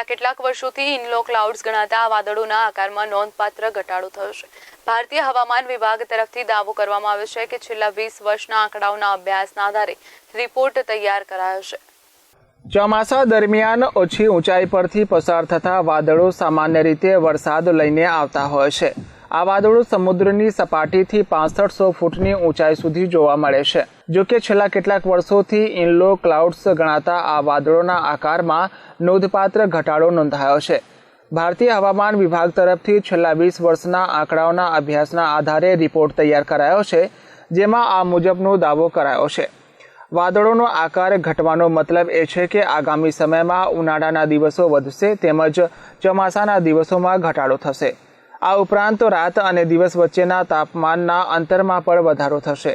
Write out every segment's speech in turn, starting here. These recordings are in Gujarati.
કેટલાક વર્ષોથી ઇનલો ક્લાઉડ્સ ગણાતા આ વાદળોના આકારમાં નોંધપાત્ર ઘટાડો થયો છે। ભારતીય હવામાન વિભાગ તરફથી દાવો કરવામાં આવ્યો છે કે છેલ્લા 20 વર્ષના આંકડાઓના અભ્યાસના આધારે રિપોર્ટ તૈયાર કરાયો છે। ચોમાસા દરમિયાન ઓછી ઊંચાઈ પરથી પસાર થતા વાદળો સામાન્ય રીતે વરસાદ લઈને આવતા હોય છે। આ વાદળો સમુદ્રની સપાટીથી 6500 ફૂટની ઊંચાઈ સુધી જોવા મળે છે। જો કે છેલ્લા કેટલાક વર્ષોથી ઇનલો ક્લાઉડ્સ ગણાતા આ વાદળોના આકારમાં નોંધપાત્ર ઘટાડો નોંધાયો છે। ભારતીય હવામાન વિભાગ તરફથી છેલ્લા 20 વર્ષના આંકડાઓના અભ્યાસના આધારે રિપોર્ટ તૈયાર કરાયો છે, જેમાં આ મુજબનો દાવો કરાયો છે। વાદળોનો આકાર ઘટવાનો મતલબ એ છે કે આગામી સમયમાં ઉનાળાના દિવસો વધશે તેમજ ચોમાસાના દિવસોમાં ઘટાડો થશે। આ ઉપરાંત રાત અને દિવસ વચ્ચેના તાપમાનના અંતરમાં પણ વધારો થશે।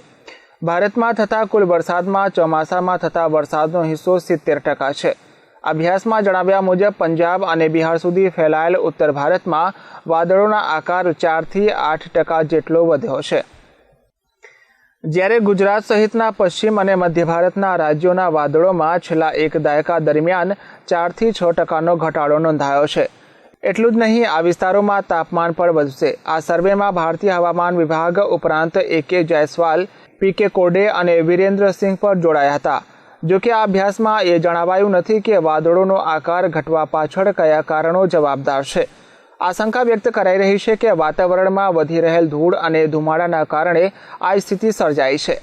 ભારતમાં થતા કુલ વરસાદમાં ચોમાસામાં થતા વરસાદનો હિસ્સો 70% છે। અભ્યાસમાં જણાવ્યા મુજબ પંજાબ અને બિહાર સુધી ફેલાયેલ ઉત્તર ભારતમાં વાદળોના આકાર 4 થી 8% જેટલો વધ્યો છે, જ્યારે ગુજરાત સહિતના પશ્ચિમ અને મધ્ય ભારતના રાજ્યોના વાદળોમાં છેલ્લા એક દાયકા દરમિયાન 4 થી 6%નો ઘટાડો નોંધાયો છે। એટલું જ નહીં, આ વિસ્તારોમાં તાપમાન પણ વધશે। આ સર્વેમાં ભારતીય હવામાન વિભાગ ઉપરાંત AK જયસ્વાલ, PK કોડે અને વિરેન્દ્રસિંહ પણ જોડાયા હતા। જો કે આ અભ્યાસમાં એ જણાવાયું નથી કે વાદળોનો આકાર ઘટવા પાછળ કયા કારણો જવાબદાર છે। આશંકા વ્યક્ત કરાઈ રહી છે કે વાતાવરણમાં વધી રહેલ ધૂળ અને ધુમાડાના કારણે આ સ્થિતિ સર્જાઈ છે।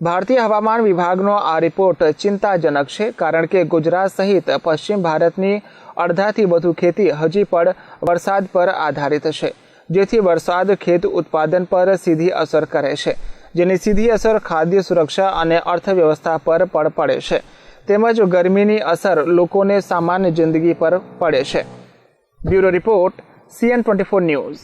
ભારતીય હવામાન વિભાગનો આ રિપોર્ટ ચિંતાજનક છે, કારણ કે ગુજરાત સહિત પશ્ચિમ ભારતની અડધાથી વધુ ખેતી હજી પણ વરસાદ પર આધારિત છે, જેથી વરસાદ ખેત ઉત્પાદન પર સીધી અસર કરે છે, જેની સીધી અસર ખાદ્ય સુરક્ષા અને અર્થવ્યવસ્થા પર પણ પડે છે, તેમજ ગરમીની અસર લોકોને સામાન્ય જિંદગી પર પડે છે। Bureau report CN24 news.